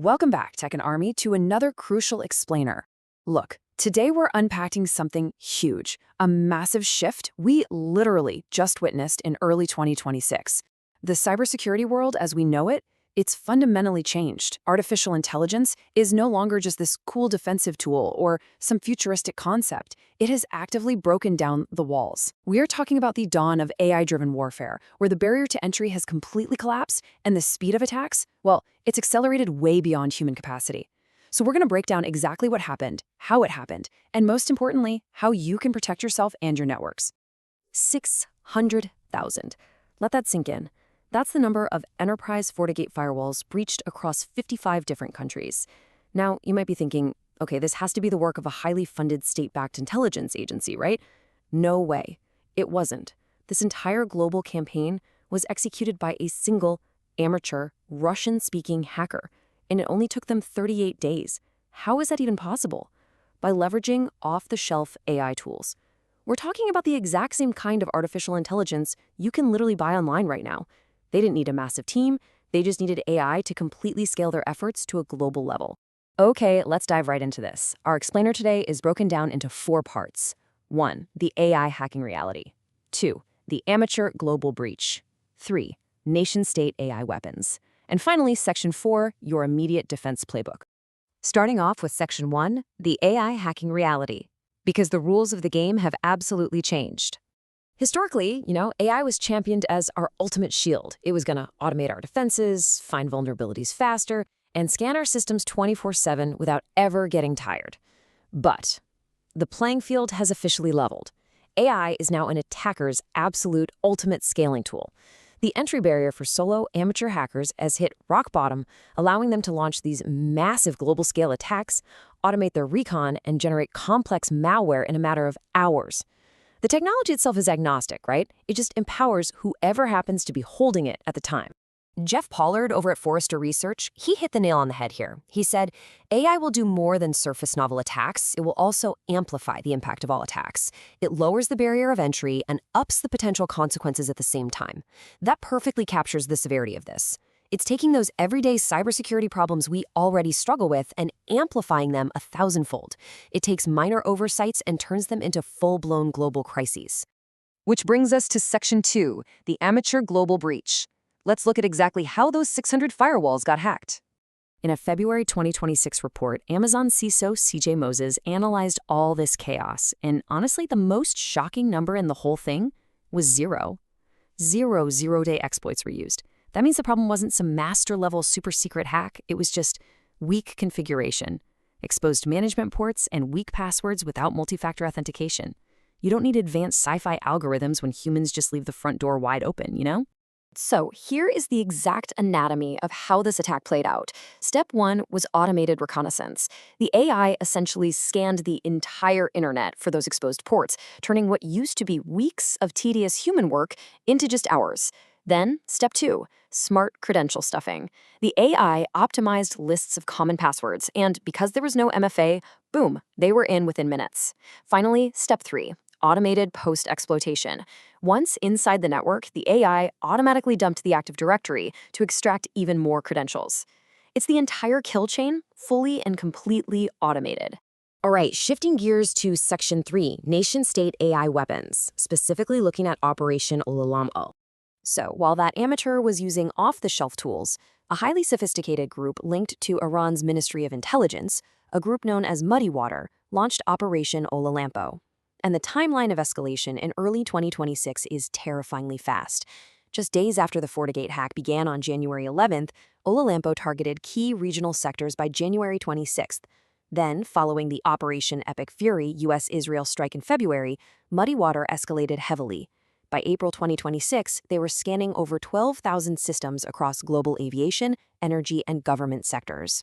Welcome back, Tech and Army, to another crucial explainer. Look, today we're unpacking something huge, a massive shift we literally just witnessed in early 2026. The cybersecurity world as we know it, it's fundamentally changed. Artificial intelligence is no longer just this cool defensive tool or some futuristic concept. It has actively broken down the walls. We are talking about the dawn of AI-driven warfare, where the barrier to entry has completely collapsed and the speed of attacks, well, it's accelerated way beyond human capacity. So we're going to break down exactly what happened, how it happened, and most importantly, how you can protect yourself and your networks. 600,000. Let that sink in. That's the number of enterprise FortiGate firewalls breached across 55 different countries. Now, you might be thinking, okay, this has to be the work of a highly funded state-backed intelligence agency, right? No way. It wasn't. This entire global campaign was executed by a single, amateur, Russian-speaking hacker, and it only took them 38 days. How is that even possible? By leveraging off-the-shelf AI tools. We're talking about the exact same kind of artificial intelligence you can literally buy online right now. They didn't need a massive team, they just needed AI to completely scale their efforts to a global level. Okay, let's dive right into this. Our explainer today is broken down into 4 parts. 1. The AI hacking reality. 2. The amateur global breach. 3. Nation-state AI weapons. And finally, Section 4, your immediate defense playbook. Starting off with Section 1, the AI hacking reality. Because the rules of the game have absolutely changed. Historically, AI was championed as our ultimate shield. It was going to automate our defenses, find vulnerabilities faster, and scan our systems 24/7 without ever getting tired. But the playing field has officially leveled. AI is now an attacker's absolute ultimate scaling tool. The entry barrier for solo amateur hackers has hit rock bottom, allowing them to launch these massive global-scale attacks, automate their recon, and generate complex malware in a matter of hours. The technology itself is agnostic, right? It just empowers whoever happens to be holding it at the time. Jeff Pollard over at Forrester Research, he hit the nail on the head here. He said, AI will do more than surface novel attacks. It will also amplify the impact of all attacks. It lowers the barrier of entry and ups the potential consequences at the same time. That perfectly captures the severity of this. It's taking those everyday cybersecurity problems we already struggle with and amplifying them 1,000-fold. It takes minor oversights and turns them into full-blown global crises. Which brings us to Section 2, the amateur global breach. Let's look at exactly how those 600 firewalls got hacked. In a February 2026 report, Amazon CISO CJ Moses analyzed all this chaos, and honestly, the most shocking number in the whole thing was 0. 0 zero-day exploits were used. That means the problem wasn't some master-level super-secret hack, it was just weak configuration, exposed management ports, and weak passwords without multi-factor authentication. You don't need advanced sci-fi algorithms when humans just leave the front door wide open? So here is the exact anatomy of how this attack played out. Step 1 was automated reconnaissance. The AI essentially scanned the entire internet for those exposed ports, turning what used to be weeks of tedious human work into just hours. Then, Step 2, smart credential stuffing. The AI optimized lists of common passwords, and because there was no MFA, boom, they were in within minutes. Finally, Step 3, automated post-exploitation. Once inside the network, the AI automatically dumped the Active Directory to extract even more credentials. It's the entire kill chain, fully and completely automated. All right, shifting gears to Section 3, nation-state AI weapons, specifically looking at Operation Olalampo. So, while that amateur was using off-the-shelf tools, a highly sophisticated group linked to Iran's Ministry of Intelligence, a group known as MuddyWater, launched Operation Olalampo. And the timeline of escalation in early 2026 is terrifyingly fast. Just days after the FortiGate hack began on January 11th, Olalampo targeted key regional sectors by January 26th. Then, following the Operation Epic Fury U.S.-Israel strike in February, MuddyWater escalated heavily. By April 2026, they were scanning over 12,000 systems across global aviation, energy, and government sectors.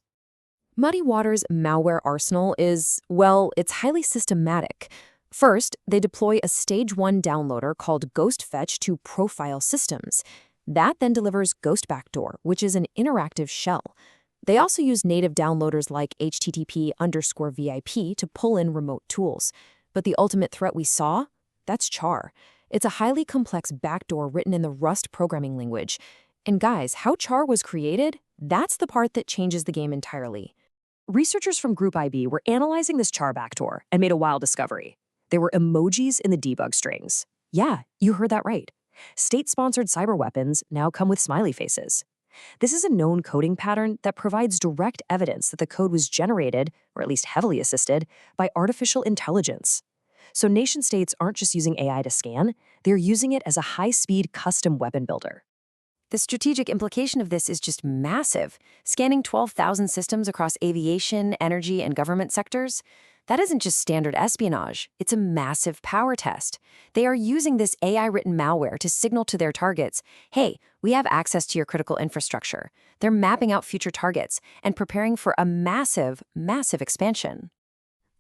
MuddyWater's malware arsenal is, well, it's highly systematic. First, they deploy a Stage 1 downloader called GhostFetch to profile systems. That then delivers Ghost Backdoor, which is an interactive shell. They also use native downloaders like HTTP_VIP to pull in remote tools. But the ultimate threat we saw? That's Char. It's a highly complex backdoor written in the Rust programming language. And guys, how Char was created? That's the part that changes the game entirely. Researchers from Group IB were analyzing this char backdoor and made a wild discovery. There were emojis in the debug strings. Yeah, you heard that right. State-sponsored cyber weapons now come with smiley faces. This is a known coding pattern that provides direct evidence that the code was generated, or at least heavily assisted, by artificial intelligence. So nation-states aren't just using AI to scan, they're using it as a high-speed custom weapon builder. The strategic implication of this is just massive. Scanning 12,000 systems across aviation, energy, and government sectors, that isn't just standard espionage, it's a massive power test. They are using this AI-written malware to signal to their targets, hey, we have access to your critical infrastructure. They're mapping out future targets and preparing for a massive, massive expansion.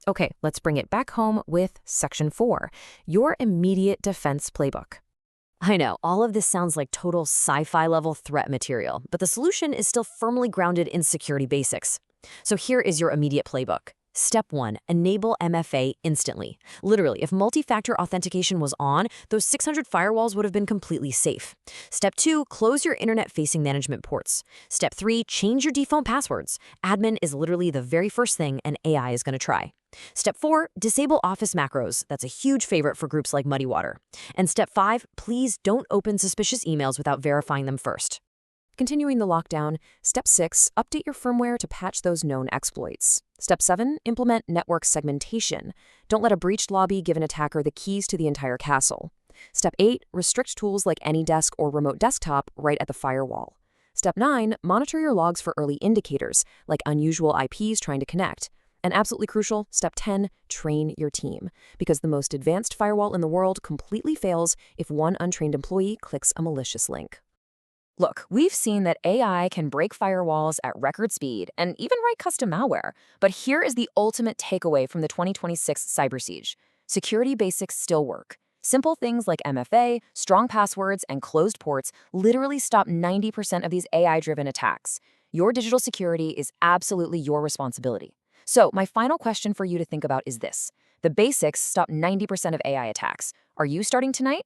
Okay, let's bring it back home with Section 4, your immediate defense playbook. I know, all of this sounds like total sci-fi level threat material, but the solution is still firmly grounded in security basics. So here is your immediate playbook. Step 1, enable MFA instantly. Literally, if multi-factor authentication was on, those 600 firewalls would have been completely safe. Step 2, close your internet-facing management ports. Step 3, change your default passwords. Admin is literally the very first thing an AI is going to try. Step 4, disable Office macros. That's a huge favorite for groups like MuddyWater. And Step 5, please don't open suspicious emails without verifying them first. Continuing the lockdown, Step 6, update your firmware to patch those known exploits. Step 7, implement network segmentation. Don't let a breached lobby give an attacker the keys to the entire castle. Step 8, restrict tools like AnyDesk or Remote Desktop right at the firewall. Step 9, monitor your logs for early indicators, like unusual IPs trying to connect. And absolutely crucial, Step 10, train your team, because the most advanced firewall in the world completely fails if one untrained employee clicks a malicious link. Look, we've seen that AI can break firewalls at record speed and even write custom malware. But here is the ultimate takeaway from the 2026 cyber siege. Security basics still work. Simple things like MFA, strong passwords, and closed ports literally stop 90% of these AI-driven attacks. Your digital security is absolutely your responsibility. So my final question for you to think about is this. The basics stop 90% of AI attacks. Are you starting tonight?